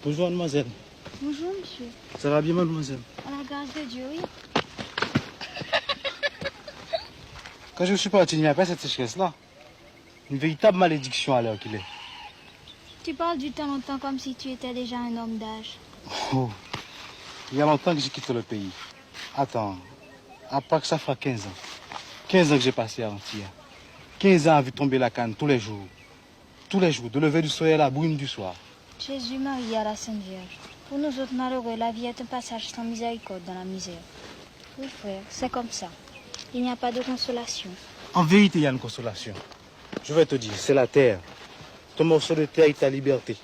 Bonjour, mademoiselle. Bonjour, monsieur. Ça va bien, mademoiselle? À la grâce de Dieu, oui. Quand je suis parti, il n'y a pas cette sécheresse-là. Une véritable malédiction à l'heure qu'il est. Tu parles du temps longtemps comme si tu étais déjà un homme d'âge. Oh, il y a longtemps que j'ai quitté le pays. Attends, à part que ça fera 15 ans. 15 ans que j'ai passé avant-hier. 15 ans à vu tomber la canne tous les jours. Tous les jours, de lever du soleil à la bruine du soir. Jésus, Marie à la Sainte Vierge. Pour nous autres malheureux, la vie est un passage sans miséricorde dans la misère. Oui, frère, c'est comme ça. Il n'y a pas de consolation. En vérité, il y a une consolation. Je vais te dire, c'est la terre. Ton morceau de terre est ta liberté.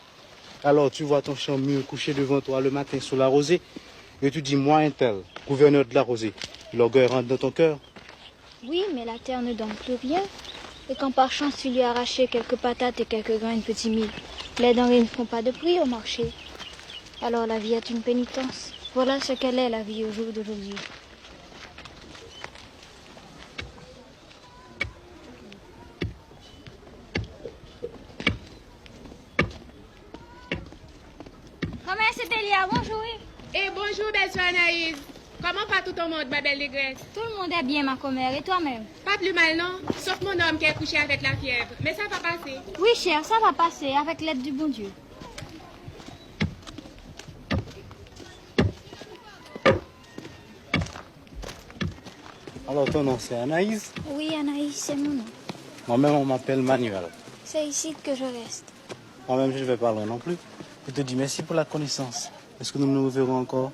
Alors tu vois ton champ mûr couché devant toi le matin sous la rosée, et tu dis, moi un tel, gouverneur de la rosée, l'orgueil rentre dans ton cœur. Oui, mais la terre ne donne plus rien. Et quand par chance tu lui as arraché quelques patates et quelques grains de petits mille, les denrées ne font pas de prix au marché. Alors la vie est une pénitence. Voilà ce qu'elle est, la vie au jour d'aujourd'hui. Comment c'est Delia? Bonjour. Et bonjour, belle soeur Anaïs. Comment va tout le monde, ma belle négresse? Tout le monde est bien, ma commère. Et toi-même? Pas plus mal, non? Sauf mon homme qui est couché avec la fièvre. Mais ça va passer. Oui, chère, ça va passer avec l'aide du bon Dieu. Alors ton nom c'est Anaïs? Oui, Anaïs, c'est mon nom. Moi-même on m'appelle Manuel. C'est ici que je reste. Moi-même je ne vais pas loin non plus. Je te dis merci pour la connaissance. Est-ce que nous nous reverrons encore?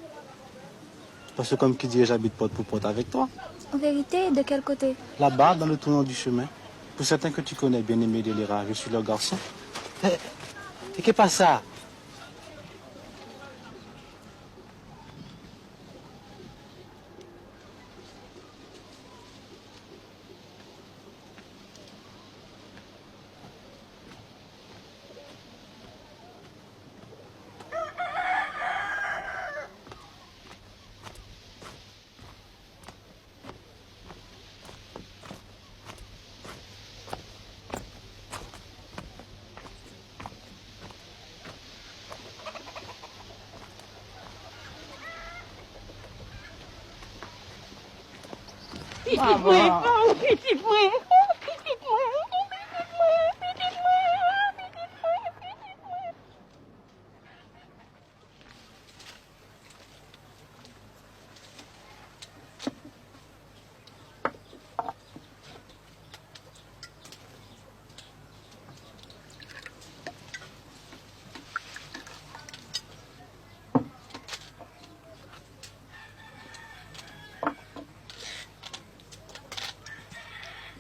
Parce que comme qui dit, j'habite porte pour porte avec toi. En vérité, de quel côté? Là-bas, dans le tournant du chemin. Pour certains que tu connais, bien-aimé Délira, je suis leur garçon. Et qu'est-ce pas ça? Petit frère, oh petit frère, oh petit frère, oh petit frère, petit frère, petit frère, petit frère.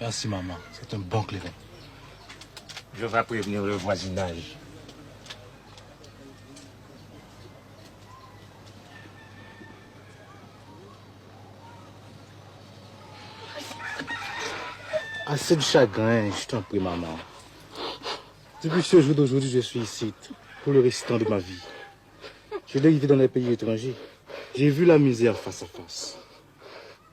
Merci maman, c'est un bon clairin. Je vais prévenir le voisinage. Assez de chagrin, je t'en prie maman. Depuis ce jour d'aujourd'hui, je suis ici pour le restant de ma vie. Je l'ai vécu dans les pays étrangers. J'ai vu la misère face à face.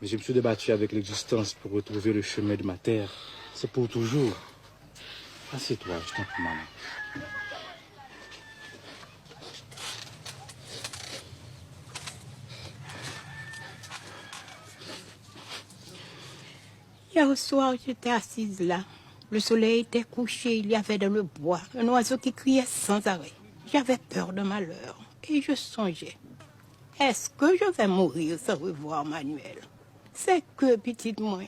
Mais je me suis débattu avec l'existence pour retrouver le chemin de ma terre. C'est pour toujours. Assieds-toi, je t'en prie, maman. Hier soir, j'étais assise là. Le soleil était couché, il y avait dans le bois un oiseau qui criait sans arrêt. J'avais peur de malheur et je songeais. Est-ce que je vais mourir sans revoir Manuel? C'est que, petite moi,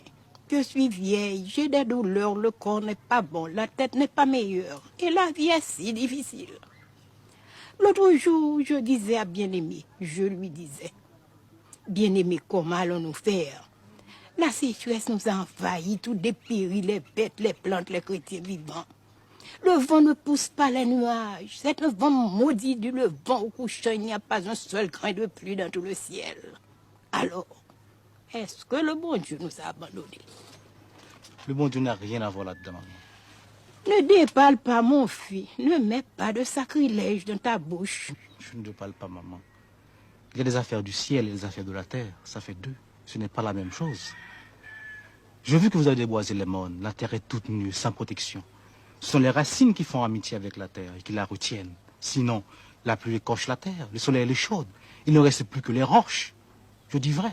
je suis vieille, j'ai des douleurs, le corps n'est pas bon, la tête n'est pas meilleure et la vie est si difficile. L'autre jour, je disais à Bien-Aimé, je lui disais, Bien-Aimé, comment allons-nous faire? La sécheresse nous a envahis, tout dépérit, les bêtes, les plantes, les chrétiens vivants. Le vent ne pousse pas les nuages. C'est un vent maudit du levant au couchant. Il n'y a pas un seul grain de pluie dans tout le ciel. Alors, est-ce que le bon Dieu nous a abandonnés? Le bon Dieu n'a rien à voir là-dedans, maman. Ne déballe pas, mon fils. Ne mets pas de sacrilège dans ta bouche. Je ne te parle pas, maman. Il y a des affaires du ciel et des affaires de la terre. Ça fait deux. Ce n'est pas la même chose. J'ai vu que vous avez déboisé les mornes. La terre est toute nue, sans protection. Ce sont les racines qui font amitié avec la terre et qui la retiennent. Sinon, La pluie écorche la terre, le soleil est chaude. Il ne reste plus que les roches. Je dis vrai.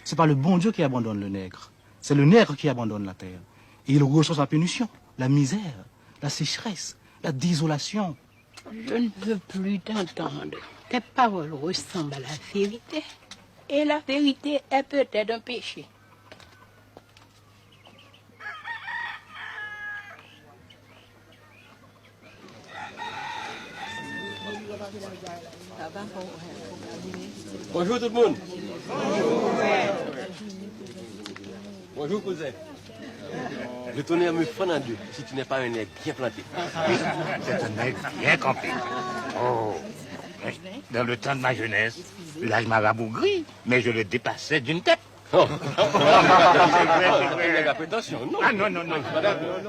C'est pas le bon Dieu qui abandonne le nègre. C'est le nègre qui abandonne la terre. Et il reçoit sa punition, la misère, la sécheresse, la désolation. Je ne veux plus t'entendre. Tes paroles ressemblent à la vérité. Et la vérité est peut-être un péché. Bonjour tout le monde. Bonjour cousin. Le tonnerre me fend en deux si tu n'es pas un nègre bien planté. C'est un nègre bien campé. Oh, dans le temps de ma jeunesse, l'âge m'a rabougri, mais je le dépassais d'une tête. Oh. Attention, non. Ah non.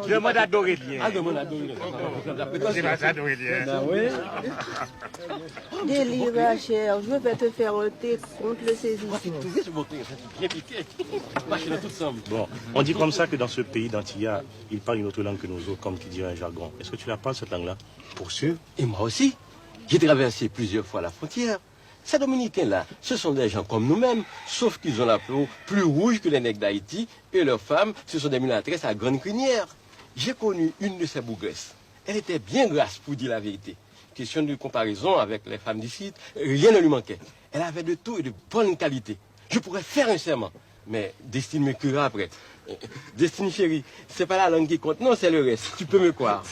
Demande à Dorélien. Ah, demande à Dorélien. C'est pas ça, Dorélien. Ah oui. Délie, Rachel, je vais te faire ôter contre le saisissement. Bien piqué. Machine tout ensemble. Bon, on dit comme ça que dans ce pays d'Antilla, ils parlent une autre langue que nous autres, comme qui dirait un jargon. Est-ce que tu la parles, cette langue-là? Pour sûr. Et moi aussi. J'ai traversé plusieurs fois la frontière. Ces Dominicains-là, ce sont des gens comme nous-mêmes, sauf qu'ils ont la peau plus rouge que les nègres d'Haïti, et leurs femmes, ce sont des mulâtresses à grande crinière. J'ai connu une de ces bougresses. Elle était bien grasse, pour dire la vérité. Question de comparaison avec les femmes d'ici, rien ne lui manquait. Elle avait de tout et de bonne qualité. Je pourrais faire un serment, mais Destine me cuira après. Destine chérie, c'est pas la langue qui compte, non, c'est le reste. Tu peux me croire.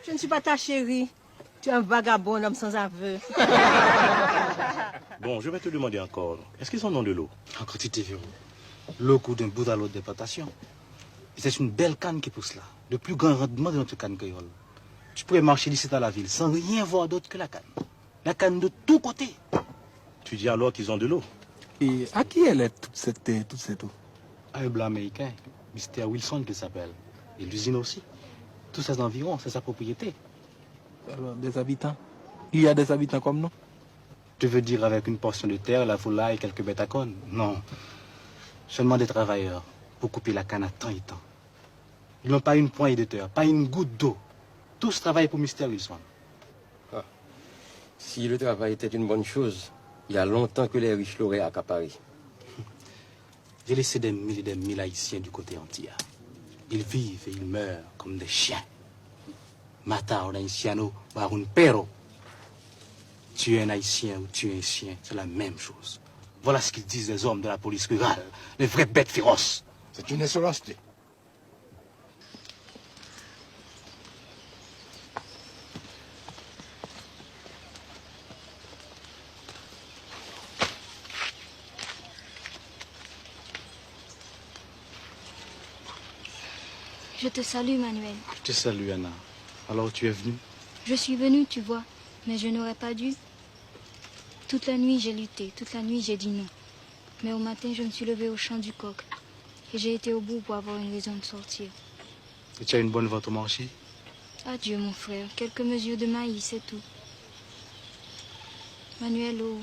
Je ne suis pas ta chérie. Tu es un vagabond, homme sans aveu. Bon, je vais te demander encore. Est-ce qu'ils en ont de l'eau? Encore tu t'es verrou. L'eau coule d'un bout à l'autre des plantations. Et c'est une belle canne qui pousse là. Le plus grand rendement de notre canne créole. Tu pourrais marcher d'ici à la ville sans rien voir d'autre que la canne. La canne de tous côtés. Tu dis alors qu'ils ont de l'eau? Et à qui elle est toute cette eau? À un blanc américain, Mr. Wilson qui s'appelle. Et l'usine aussi. Tous ces environs, c'est sa propriété. Alors, des habitants? Il y a des habitants comme nous? Tu veux dire avec une portion de terre, la volaille et quelques bêtes à cône? Non. Seulement des travailleurs pour couper la canne à temps et temps. Ils n'ont pas une poignée de terre, pas une goutte d'eau. Tous travaillent pour Mr. Wilson. Ah. Si le travail était une bonne chose, il y a longtemps que les riches l'auraient accaparé. J'ai laissé des mille et des mille Haïtiens du côté antillais. Ils vivent et ils meurent comme des chiens. Mata un haïtiano par un perro. Tu es un haïtien ou tu es un chien, c'est la même chose. Voilà ce qu'ils disent les hommes de la police rurale, les vraies bêtes féroces. C'est une insolenceté. Je te salue, Manuel. Je te salue, Anna. Alors tu es venue? Je suis venue, tu vois, mais je n'aurais pas dû. Toute la nuit, j'ai lutté. Toute la nuit, j'ai dit non. Mais au matin, je me suis levée au chant du coq. Et j'ai été au bout pour avoir une raison de sortir. Et tu as une bonne vente au marché? Adieu, mon frère. Quelques mesures de maïs, c'est tout. Manuel, oh,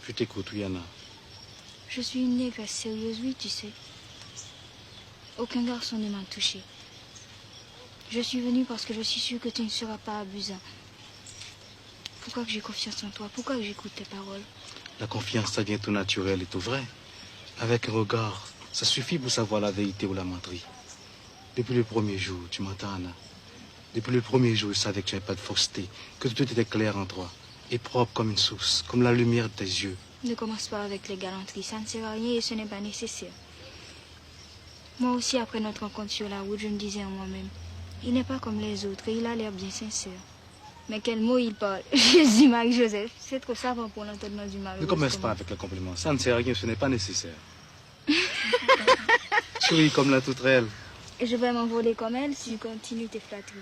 Je t'écoute, oui, Anna. je suis une négresse sérieuse, oui, tu sais. Aucun garçon ne m'a touchée. Je suis venue parce que je suis sûre que tu ne seras pas abusant. Pourquoi que j'ai confiance en toi? Pourquoi que j'écoute tes paroles? La confiance, ça vient tout naturel et tout vrai. Avec un regard, ça suffit pour savoir la vérité ou la menterie. Depuis le premier jour, tu m'entends, Anna? Depuis le premier jour, je savais que tu n'avais pas de fausseté, que tout était clair en toi, et propre comme une source, comme la lumière de tes yeux. Ne commence pas avec les galanteries, ça ne sert à rien et ce n'est pas nécessaire. Moi aussi, après notre rencontre sur la route, je me disais en moi-même, il n'est pas comme les autres et il a l'air bien sincère. Mais quel mot il parle. Jésus, Marie-Joseph, c'est trop savant pour l'entendement du mari. Ne commence pas avec le compliment, ça ne sert à rien, ce n'est pas nécessaire. Tu ris comme la toute réelle. Et je vais m'envoler comme elle si tu continues tes flatteries.